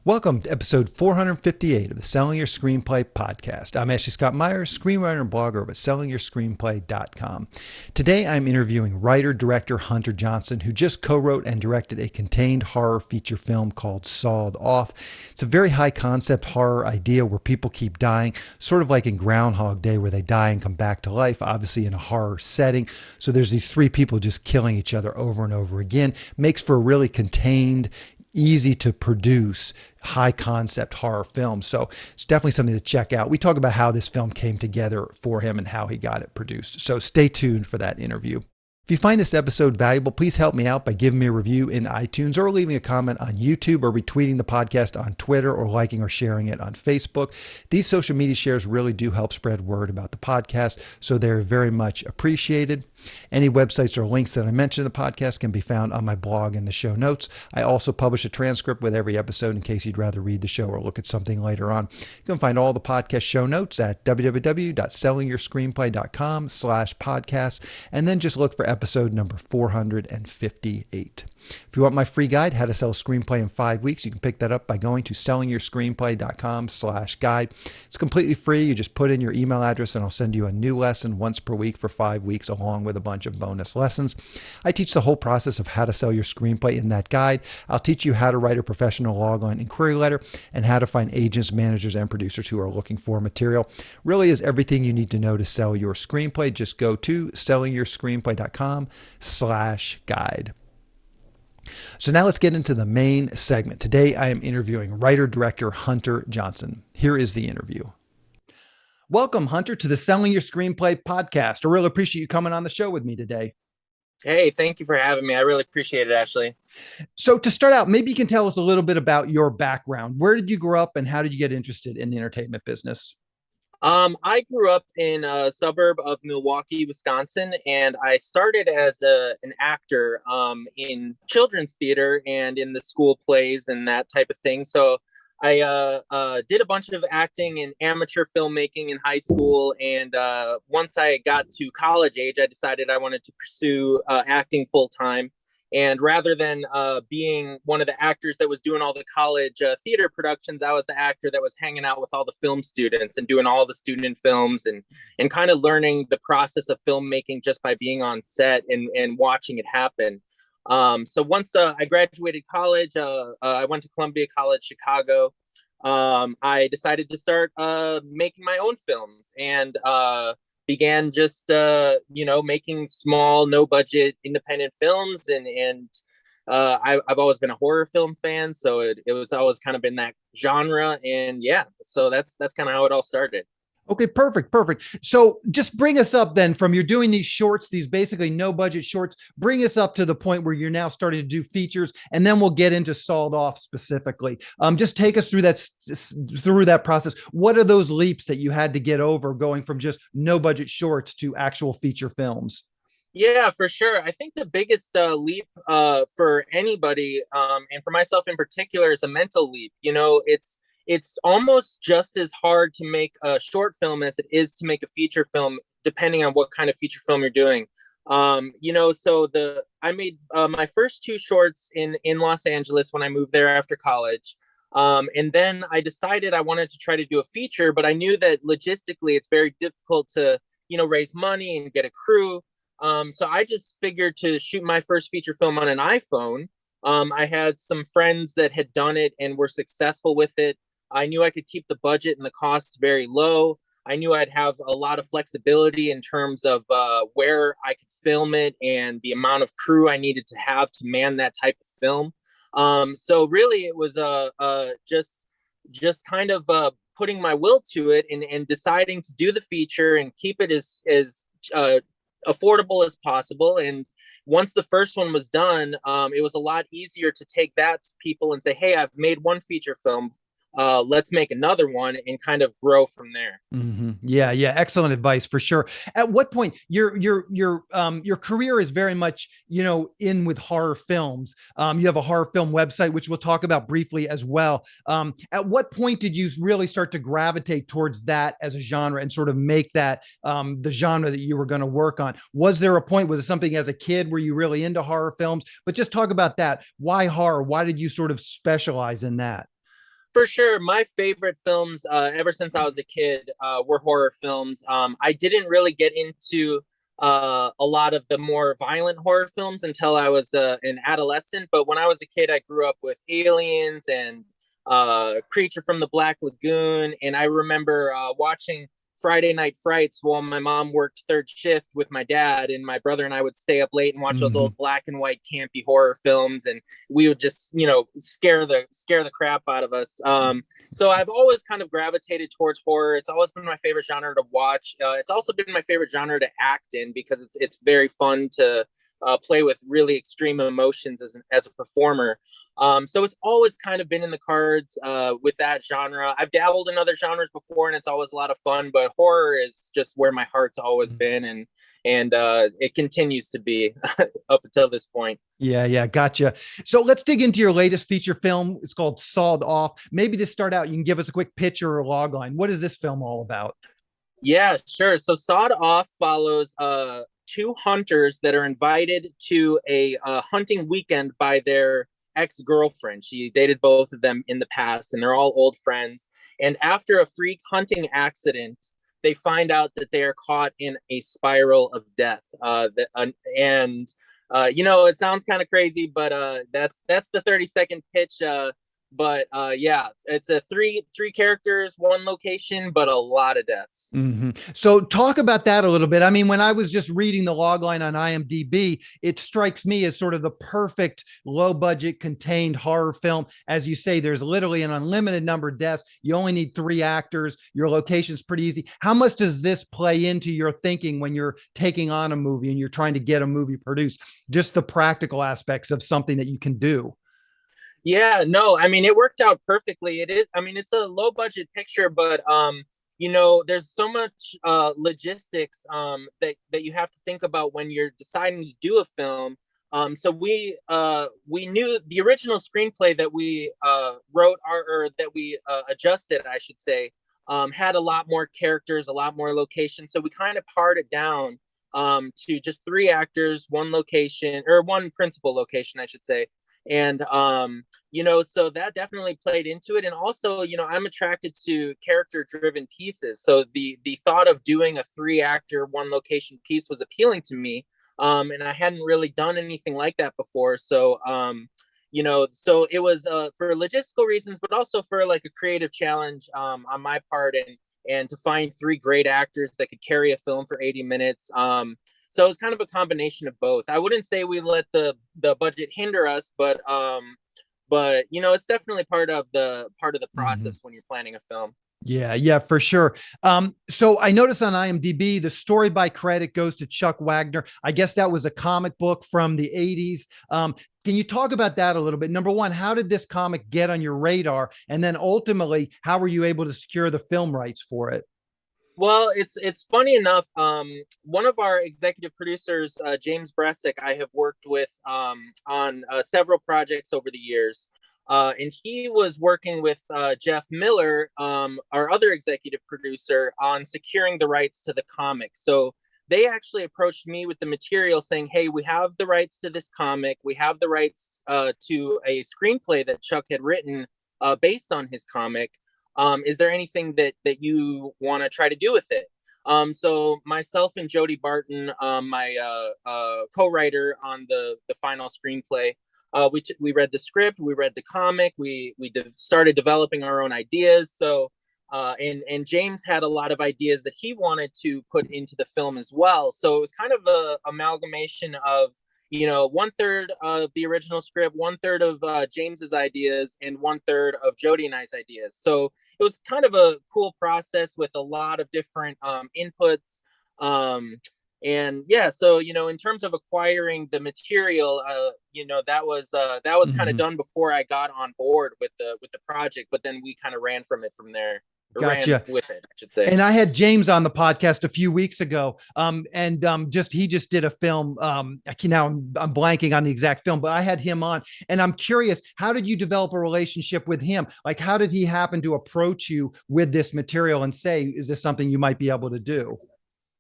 Welcome to episode 458 of the Selling Your Screenplay podcast. I'm Ashley Scott Meyers, screenwriter and blogger at sellingyourscreenplay.com. Today I'm interviewing writer-director Hunter Johnson, who just co-wrote and directed a contained horror feature film called Sawed Off. It's a very high-concept horror idea where people keep dying, sort of like in Groundhog Day, where they die and come back to life, obviously in a horror setting. So there's these three people just killing each other over and over again. Makes for a really contained, easy to produce, high concept horror film. So it's definitely something to check out. We talk about how this film came together for him and how he got it produced. So stay tuned for that interview. If you find this episode valuable, please help me out by giving me a review in iTunes or leaving a comment on YouTube or retweeting the podcast on Twitter or liking or sharing it on Facebook. These social media shares really do help spread word about the podcast, so they're very much appreciated. Any websites or links that I mentioned in the podcast can be found on my blog in the show notes. I also publish a transcript with every episode in case you'd rather read the show or look at something later on. You can find all the podcast show notes at www.sellingyourscreenplay.com/podcast, and then just look for episode number 458. If you want my free guide, How to Sell a Screenplay in 5 Weeks, you can pick that up by going to sellingyourscreenplay.com/guide. It's completely free. You just put in your email address and I'll send you a new lesson once per week for 5 weeks, along with a bunch of bonus lessons. I teach the whole process of how to sell your screenplay in that guide. I'll teach you how to write a professional log-on inquiry letter and how to find agents, managers, and producers who are looking for material. Really is everything you need to know to sell your screenplay. Just go to sellingyourscreenplay.com/guide. So now let's get into the main segment. Today I am interviewing writer-director Hunter Johnson. Here is the interview. Welcome, Hunter, to the Selling Your Screenplay podcast. I really appreciate you coming on the show with me today. Hey, thank you for having me. I really appreciate it, Ashley. So to start out, maybe you can tell us a little bit about your background. Where did you grow up and how did you get interested in the entertainment business? I grew up in a suburb of Milwaukee, Wisconsin, and I started as an actor in children's theater and in the school plays and that type of thing. So I did a bunch of acting and amateur filmmaking in high school. And once I got to college age, I decided I wanted to pursue acting full time. And rather than being one of the actors that was doing all the college theater productions, I was the actor that was hanging out with all the film students and doing all the student films and kind of learning the process of filmmaking just by being on set and watching it happen. So once I graduated college, I went to Columbia College, Chicago. I decided to start making my own films and began just making small, no budget independent films, and I've always been a horror film fan, so it was always kind of in that genre, and yeah, so that's kind of how it all started. Okay, perfect. So just bring us up then from you're doing these shorts, these basically no budget shorts, bring us up to the point where you're now starting to do features, and then we'll get into Sawed Off specifically. Just take us through that process. What are those leaps that you had to get over going from just no budget shorts to actual feature films? Yeah, for sure. I think the biggest leap for anybody, and for myself in particular, is a mental leap. It's almost just as hard to make a short film as it is to make a feature film, depending on what kind of feature film you're doing. I made my first two shorts in Los Angeles when I moved there after college. And then I decided I wanted to try to do a feature, but I knew that logistically it's very difficult to, raise money and get a crew. So I just figured to shoot my first feature film on an iPhone. I had some friends that had done it and were successful with it. I knew I could keep the budget and the costs very low. I knew I'd have a lot of flexibility in terms of where I could film it and the amount of crew I needed to have to man that type of film. So really, it was just kind of putting my will to it and deciding to do the feature and keep it as affordable as possible. And once the first one was done, it was a lot easier to take that to people and say, "Hey, I've made one feature film. Let's make another one," and kind of grow from there. Mm-hmm. Yeah. Excellent advice for sure. At what point your career is very much, in with horror films. You have a horror film website, which we'll talk about briefly as well. At what point did you really start to gravitate towards that as a genre and sort of make that the genre that you were going to work on? Was there a point, was it something as a kid were you really into horror films? But just talk about that. Why horror? Why did you sort of specialize in that? For sure, my favorite films ever since I was a kid were horror films. I didn't really get into a lot of the more violent horror films until I was an adolescent. But when I was a kid, I grew up with Aliens and Creature from the Black Lagoon, and I remember watching Friday Night Frights while my mom worked third shift with my dad, and my brother and I would stay up late and watch those Hmm. old black and white campy horror films, and we would just scare the crap out of us. So I've always kind of gravitated towards horror. It's always been my favorite genre to watch. It's also been my favorite genre to act in because it's very fun to play with really extreme emotions as a performer. So it's always kind of been in the cards with that genre. I've dabbled in other genres before, and it's always a lot of fun. But horror is just where my heart's always been, and it continues to be up until this point. Yeah, yeah, gotcha. So let's dig into your latest feature film. It's called Sawed Off. Maybe to start out, you can give us a quick picture or log line. What is this film all about? Yeah, sure. So Sawed Off follows two hunters that are invited to a hunting weekend by their ex-girlfriend. She dated both of them in the past, and they're all old friends. And after a freak hunting accident, they find out that they are caught in a spiral of death. And it sounds kind of crazy, but that's the 30-second pitch. But yeah, it's a three characters, one location, but a lot of deaths. So talk about that a little bit. I mean, when I was just reading the log line on IMDb, it strikes me as sort of the perfect low budget contained horror film. As you say, there's literally an unlimited number of deaths. You only need three actors. Your location's pretty easy. How much does this play into your thinking when you're taking on a movie and you're trying to get a movie produced? Just the practical aspects of something that you can do. Yeah, no, I mean it worked out perfectly. It is, I mean, it's a low budget picture, but there's so much logistics that you have to think about when you're deciding to do a film. So we knew the original screenplay that we wrote or that we adjusted, I should say, had a lot more characters, a lot more locations. So we kind of pared it down to just three actors, one location or one principal location, I should say. And so that definitely played into it. And also, I'm attracted to character driven pieces. So the thought of doing a three actor, one location piece was appealing to me. And I hadn't really done anything like that before. So it was for logistical reasons, but also for like a creative challenge on my part, and to find three great actors that could carry a film for 80 minutes. So it's kind of a combination of both. I wouldn't say we let the budget hinder us, but it's definitely part of the Mhm. process when you're planning a film. Yeah, yeah, for sure. So I noticed on IMDb the story by credit goes to Chuck Wagner. I guess that was a comic book from the 80s. Can you talk about that a little bit? Number one, how did this comic get on your radar? And then ultimately, how were you able to secure the film rights for it? Well, it's funny enough. One of our executive producers, James Bressick, I have worked with on several projects over the years, and he was working with Jeff Miller, our other executive producer, on securing the rights to the comic. So they actually approached me with the material, saying, "Hey, we have the rights to this comic. We have the rights to a screenplay that Chuck had written based on his comic. Is there anything that you want to try to do with it?" So myself and Jody Barton, my co-writer on the final screenplay, we read the script, we read the comic, we started developing our own ideas. And James had a lot of ideas that he wanted to put into the film as well. So it was kind of a amalgamation of one third of the original script, one third of James's ideas, and one third of Jody and I's ideas. So it was kind of a cool process with a lot of different inputs. And yeah, so in terms of acquiring the material, that was kind of Mhm. done before I got on board with the project, but then we kind of ran from it from there, or ran Gotcha. with it, I should say. And I had James on the podcast a few weeks ago. And just he just did a film. Now I'm blanking on the exact film, but I had him on, and I'm curious, how did you develop a relationship with him? Like, how did he happen to approach you with this material and say, "Is this something you might be able to do?"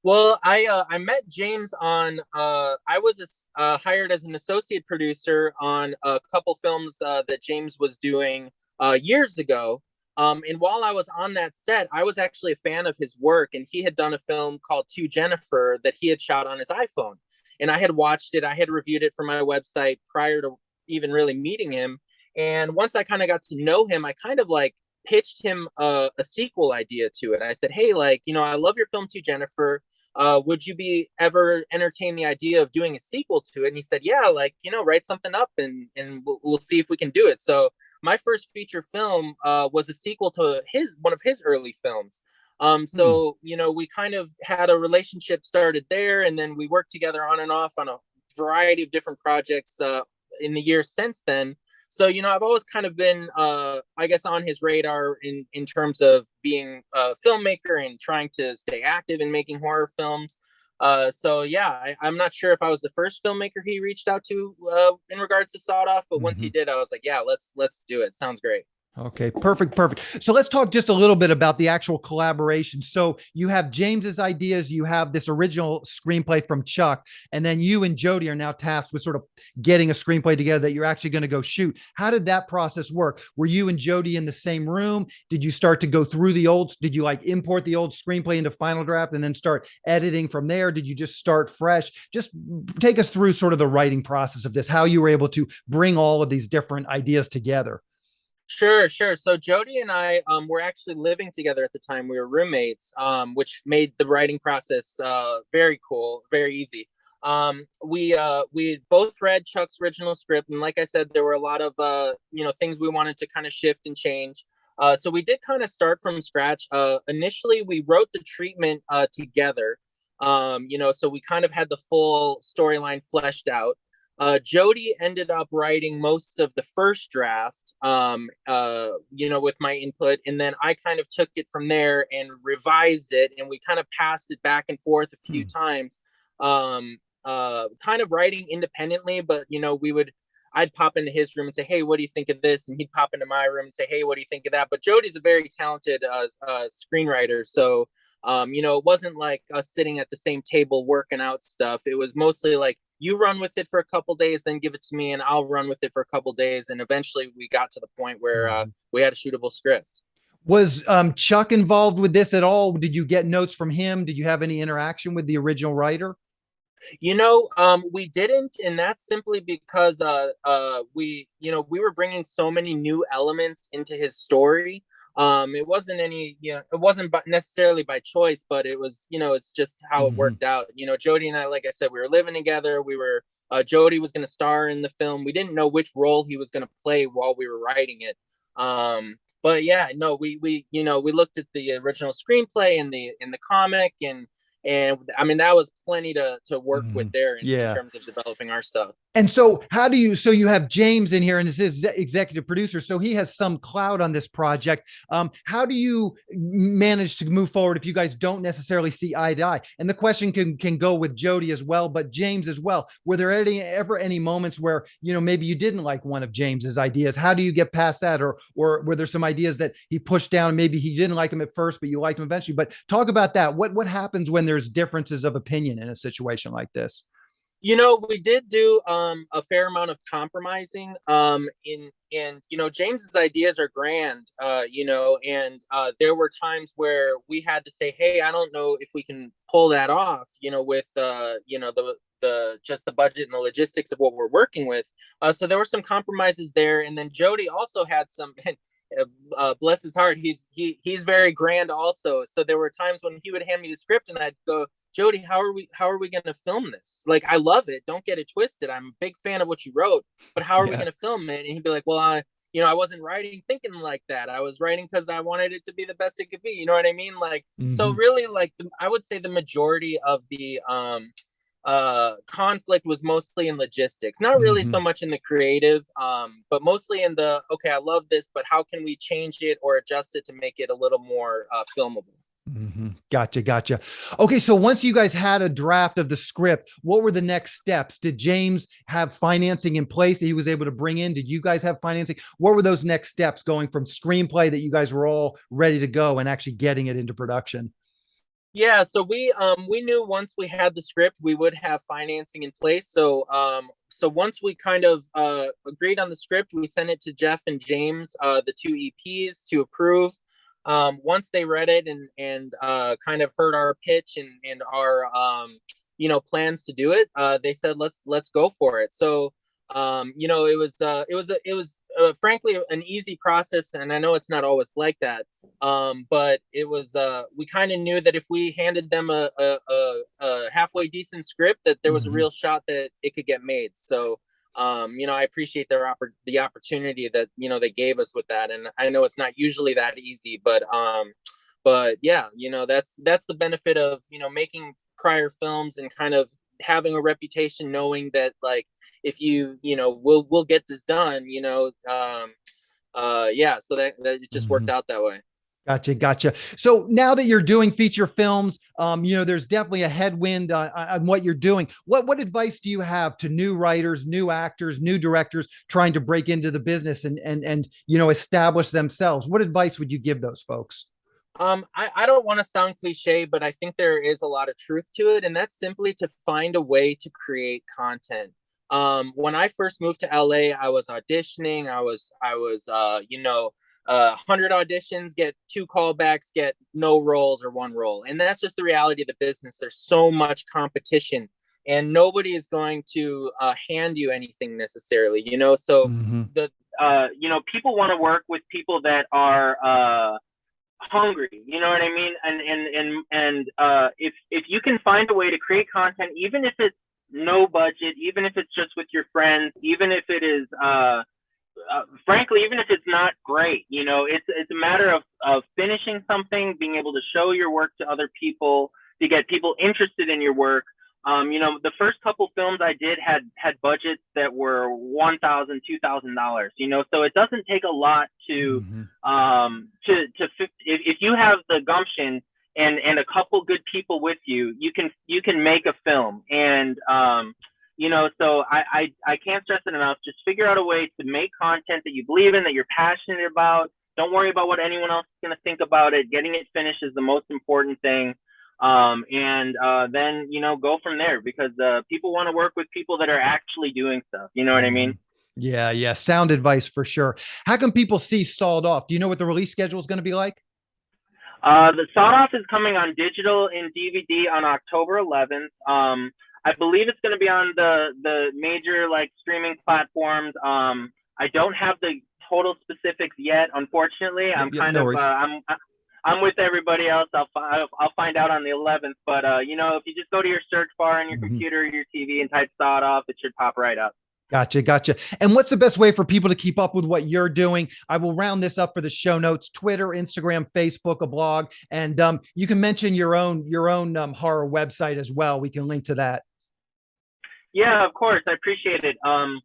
Well, I met James on I was hired as an associate producer on a couple films that James was doing years ago. And while I was on that set, I was actually a fan of his work, and he had done a film called To Jennifer that he had shot on his iPhone. And I had watched it, I had reviewed it for my website prior to even really meeting him. And once I kind of got to know him, I kind of like pitched him a sequel idea to it. I said, hey, like, I love your film To Jennifer. Would you be ever entertain the idea of doing a sequel to it? And he said, yeah, like, write something up and we'll see if we can do it. So my first feature film was a sequel to one of his early films. Hmm. So, we kind of had a relationship started there, and then we worked together on and off on a variety of different projects in the years since then. So, I've always kind of been, I guess, on his radar in terms of being a filmmaker and trying to stay active in making horror films. So yeah, I'm not sure if I was the first filmmaker he reached out to in regards to Sawed Off, but once he Hmm. did, I was like, yeah, let's do it. Sounds great. Okay, perfect, perfect. So let's talk just a little bit about the actual collaboration. So you have James's ideas, you have this original screenplay from Chuck, and then you and Jody are now tasked with sort of getting a screenplay together that you're actually going to go shoot. How did that process work? Were you and Jody in the same room? Did you start to go through the old? Did you like import the old screenplay into Final Draft and then start editing from there? Did you just start fresh? Just take us through sort of the writing process of this, how you were able to bring all of these different ideas together. Sure, sure. So Jody and I were actually living together at the time. We were roommates, which made the writing process very cool, very easy. We both read Chuck's original script, and like I said, there were a lot of things we wanted to kind of shift and change. So we did kind of start from scratch. Initially, we wrote the treatment together. So we kind of had the full storyline fleshed out. Jody ended up writing most of the first draft, with my input, and then I kind of took it from there and revised it, and we kind of passed it back and forth a few Hmm. times, kind of writing independently. But I'd pop into his room and say, "Hey, what do you think of this?" And he'd pop into my room and say, "Hey, what do you think of that?" But Jody's a very talented screenwriter, so it wasn't like us sitting at the same table working out stuff. It was mostly like you run with it for a couple days, then give it to me, and I'll run with it for a couple days. And eventually, we got to the point where Hmm. we had a shootable script. Was Chuck involved with this at all? Did you get notes from him? Did you have any interaction with the original writer? We didn't, and that's simply because we were bringing so many new elements into his story. It wasn't it wasn't necessarily by choice, but it was, it's just how it Hmm. worked out. Jody and I, like I said, we were living together. Jody was going to star in the film. We didn't know which role he was going to play while we were writing it. But yeah, no, we looked at the original screenplay and the comic, and I mean that was plenty to work with Hmm. there in Yeah. terms of developing our stuff. And so, so you have James in here and is executive producer, so he has some cloud on this project. How do you manage to move forward if you guys don't necessarily see eye to eye? And the question can go with Jody as well, but James as well. Were there ever any moments where maybe you didn't like one of James's ideas? How do you get past that, or were there some ideas that he pushed down? Maybe he didn't like them at first, but you liked them eventually. But talk about that. What happens when there's differences of opinion in a situation like this? We did do a fair amount of compromising. In and James's ideas are grand. And there were times where we had to say, "Hey, I don't know if we can pull that off." With the just the budget and the logistics of what we're working with. So there were some compromises there, and then Jody also had some. Bless his heart, he's very grand also. So there were times when he would hand me the script, and I'd go, Jody, how are we going to film this? Like, I love it. Don't get it twisted. I'm a big fan of what you wrote, but how are we Yeah. going to film it? And he'd be like, well, I wasn't writing thinking like that. I was writing because I wanted it to be the best it could be. You know what I mean? Like, so Hmm. really, like, I would say the majority of the conflict was mostly in logistics, not really so Hmm. much in the creative, but mostly in the, okay, I love this, but how can we change it or adjust it to make it a little more filmable? Hmm. Gotcha, gotcha. Okay, so once you guys had a draft of the script, what were the next steps? Did James have financing in place that he was able to bring in? Did you guys have financing? What were those next steps going from screenplay that you guys were all ready to go and actually getting it into production? Yeah, so we knew once we had the script, we would have financing in place. So once we kind of agreed on the script, we sent it to Jeff and James, the two EPs, to approve. Once they read it and kind of heard our pitch and our plans to do it, they said let's go for it. So it was frankly an easy process, and I know it's not always like that. But it was we kind of knew that if we handed them a halfway decent script, that there was a Mm-hmm. real shot that it could get made. So I appreciate the opportunity that they gave us with that, and I know it's not usually that easy, but yeah, that's the benefit of making prior films and kind of having a reputation, knowing that like if we'll get this done, yeah, so that it just Mm-hmm. worked out that way. Gotcha. So now that you're doing feature films, there's definitely a headwind on what you're doing. What advice do you have to new writers, new actors, new directors trying to break into the business and establish themselves? What advice would you give those folks? I don't want to sound cliche, but I think there is a lot of truth to it, and that's simply to find a way to create content. When I first moved to LA, I was auditioning. I was 100 auditions, get 2 callbacks, get no roles or 1 role, and that's just the reality of the business. There's so much competition, and nobody is going to hand you anything necessarily. So Mm-hmm. the people want to work with people that are hungry, you know what I mean? And if you can find a way to create content, even if it's no budget, even if it's just with your friends, even if it is frankly, even if it's not great, it's a matter of finishing something, being able to show your work to other people, to get people interested in your work. The first couple films I did had budgets that were $1,000, $2,000. So it doesn't take a lot to Mm-hmm. if you have the gumption and a couple good people with you, you can make a film. And so I can't stress it enough. Just figure out a way to make content that you believe in, that you're passionate about. Don't worry about what anyone else is going to think about it. Getting it finished is the most important thing. And then go from there, because people want to work with people that are actually doing stuff. You know what I Mm-hmm. mean? Yeah. Sound advice for sure. How can people see Sawed Off? Do you know what the release schedule is going to be like? The Sawed Off is coming on digital and DVD on October 11th. I believe it's going to be on the major like streaming platforms. I don't have the total specifics yet, unfortunately. Yep, no worries. I'm with everybody else. I'll find out on the 11th. But if you just go to your search bar on your Mm-hmm. computer, your TV, and type Sawed Off, it should pop right up. Gotcha. And what's the best way for people to keep up with what you're doing? I will round this up for the show notes: Twitter, Instagram, Facebook, a blog, and you can mention your own horror website as well. We can link to that. Yeah, of course. I appreciate it. My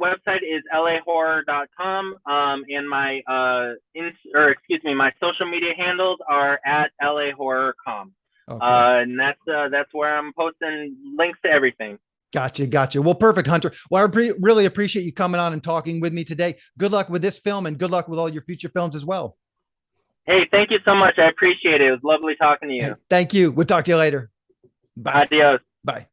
website is lahorror.com. And my social media handles are at lahorror.com. Okay. And that's where I'm posting links to everything. Gotcha. Well, perfect, Hunter. Well, I really appreciate you coming on and talking with me today. Good luck with this film, and good luck with all your future films as well. Hey, thank you so much. I appreciate it. It was lovely talking to you. Hey, thank you. We'll talk to you later. Bye. Adios. Bye.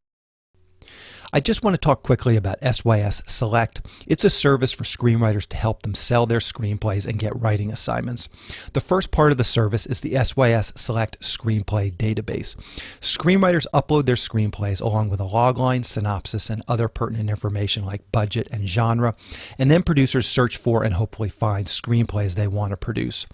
I just want to talk quickly about SYS Select. It's a service for screenwriters to help them sell their screenplays and get writing assignments. The first part of the service is the SYS Select Screenplay Database. Screenwriters upload their screenplays along with a logline, synopsis, and other pertinent information like budget and genre, and then producers search for and hopefully find screenplays they want to produce.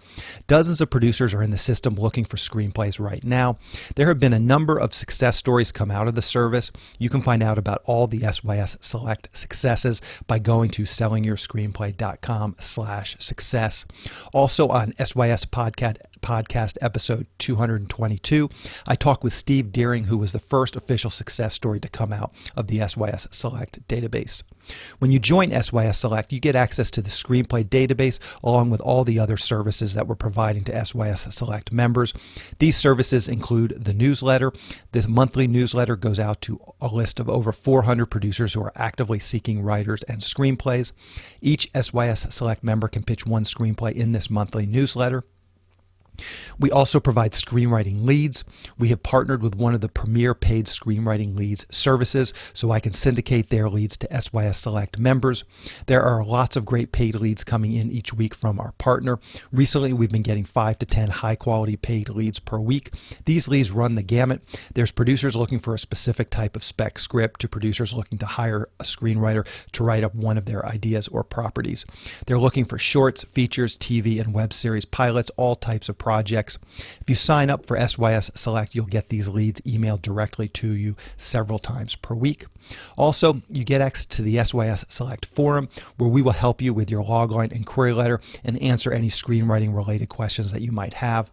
Dozens of producers are in the system looking for screenplays right now. There have been a number of success stories come out of the service. You can find out about all the SYS Select successes by going to sellingyourscreenplay.com/success. Also on SYS podcast episode 222, I talked with Steve Deering, who was the first official success story to come out of the SYS Select database. When you join SYS Select, you get access to the screenplay database along with all the other services that we're providing to SYS Select members. These services include the newsletter. This monthly newsletter goes out to a list of over 400 producers who are actively seeking writers and screenplays. Each SYS Select member can pitch one screenplay in this monthly newsletter. We also provide screenwriting leads. We have partnered with one of the premier paid screenwriting leads services, so I can syndicate their leads to SYS Select members. There are lots of great paid leads coming in each week from our partner. Recently, we've been getting 5 to 10 high-quality paid leads per week. These leads run the gamut. There's producers looking for a specific type of spec script to producers looking to hire a screenwriter to write up one of their ideas or properties. They're looking for shorts, features, TV, and web series pilots, all types of projects. If you sign up for SYS Select, you'll get these leads emailed directly to you several times per week. Also, you get access to the SYS Select forum, where we will help you with your logline and query letter and answer any screenwriting related questions that you might have.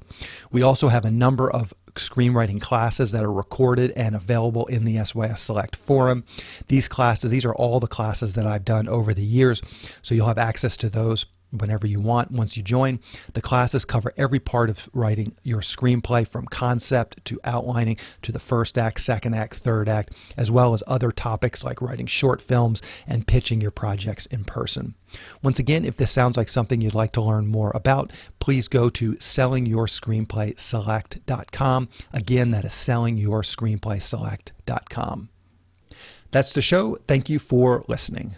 We also have a number of screenwriting classes that are recorded and available in the SYS Select forum. These are all the classes that I've done over the years, so you'll have access to those whenever you want once you join. The classes cover every part of writing your screenplay, from concept to outlining to the first act, second act, third act, as well as other topics like writing short films and pitching your projects in person. Once again, if this sounds like something you'd like to learn more about, please go to sellingyourscreenplayselect.com. Again, that is sellingyourscreenplayselect.com. That's the show. Thank you for listening.